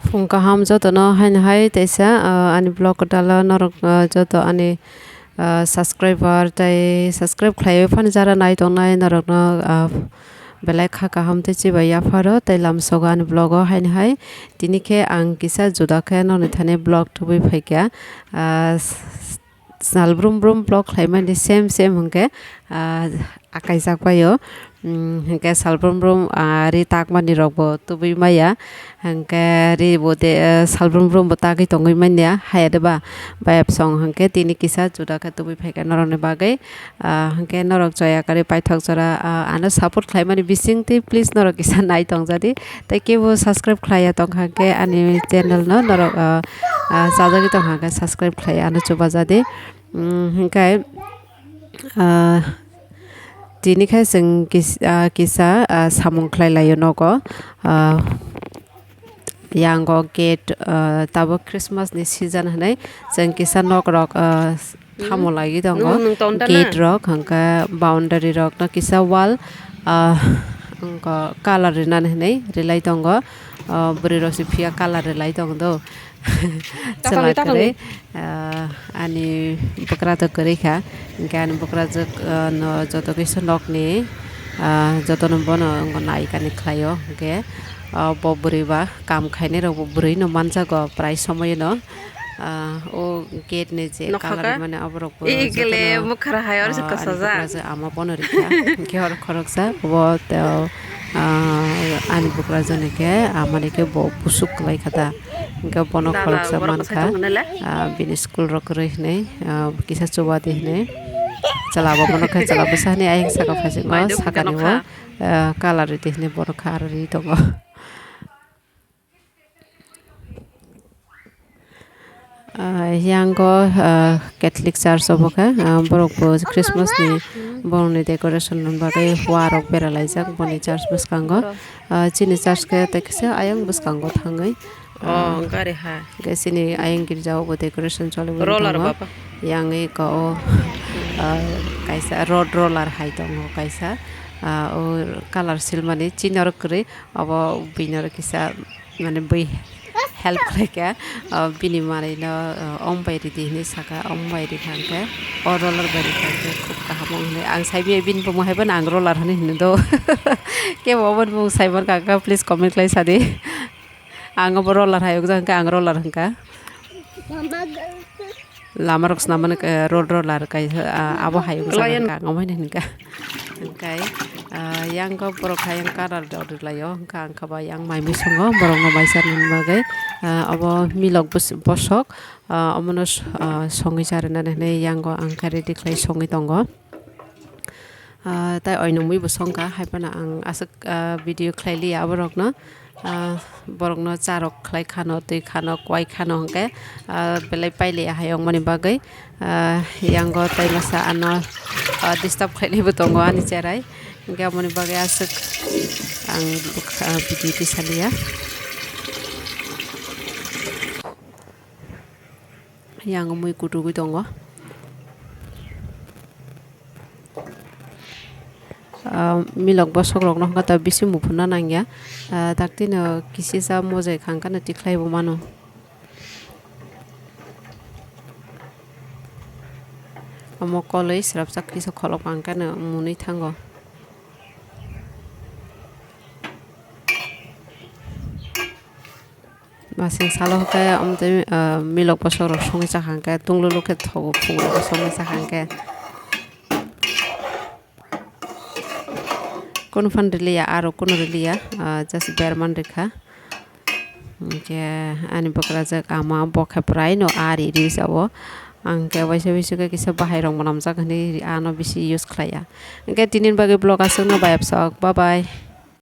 Fungkaham joto no hain hai tesa ani blog dala norok joto ani subscriber tai subscribe khlai fan jara nai tong nai norok no belai kha kaham te chi bai afaro tai lam sogan blog o hain hai tinike ang kisa juda khe no ni thane blog thubai phaikya salbrum brum blog khlai mani same hongke akai jak bayo hingke salbrum brum ri takmani rok bo tubai maya hingke ri bote salbrum brum bo tagui tongoi mania hayadeba bayap song hingke tini kisa juda khe tubai phaikya norok ni bagai hingke norok joyakari paithak jora ano support khlai mani bisingti please norok kisa nai tongjadi tai kebo subscribe khlaiya tongkha ke ani channel no norok sajagi tongkha ke subscribe khlai ano chubajadi hingke tini khai जों kisa samwng khlai laio nogo yango gate tabo Christmas ni season hanai जों kisa nok rok Tamo lagi dongo gate rok hangka boundary rok no kisa wall color rinan hanai relai dongo buri rosi phia color relai dong do celakare ani bokra to korikha gan bokra jok no joto kisa nok ni joto no bono nai kani khlaio ke bo buri ba kam khaine rok buri no manjago prai somoy no o gate ni je color mane aborok igele mukhara hayor se kasaja ama bono rikha ke hor khoroksa bo ani bokra jone ke amane ke bo pusuk lai khata hingke bono khoroksa mankha bini school rok roi hnei kisa chubadi hnei chalabo bono khe chalabo sahni ayeng saka phasing ma sakani wo color ri hnei bono khar ri tongo yango Catholic church oboka borok bo Christmas ni boroni decoration bagai warok beralaijak boni church bwskango chini church ke tekse ayang bwskango thangai gari ha gesini ayang girja obo decoration cholibo roller baba yangi ko kaisa road roller hai tongo kaisa o color silmani chinor kri abo binor kisa mane bai help khlaika bini mari no ombai ri dihni saka ombai ri thanke o roller bari thanke khub kahamong ne ang saibi bin bo mohaiban ang roller hani hinu do ke bobon bo saibar kaka please comment klai sadi ang bo roller hayok jangka ang roller hangka lama rok snaman road roller kai abo hayok jangka ngomai hingka hingkai yang ko borok hayang karar dor layo hingka ang khaba yang mai misongo borok no maisar nin bagai abo milok bosok amono songi jarena ne yang go ang kari diklai songi tongo tai oino mui bo songka haipana ang asuk video khlaili aborok no borok no charok khlai khano tui khano kwai khano hangke belai paile hayong mani bagai yang go tai masa ano disturb khlaili bo tongo ani cherai hingke mani bagai asuk ang video tisalia yang mui kutu tongo milok bosok rok no kata bisi mufuna nangya takti no kisi sa mojai khangka no tiklai bo mano amo kolei srap chakri so kholok angka no muni thango masing salo ke amte milok bosok rok songi chakhangka tunglo lokhe thogo phunglo songi chakhangka kono fan relia aro kono relia just berman rekha ke ani bokra jak ama bokha prai no ari ri sabo angke waisa ke kisa bahai rong manam jak ni ano bisi use khlaya angke tinin bagi blog asung no bayap sok bye bye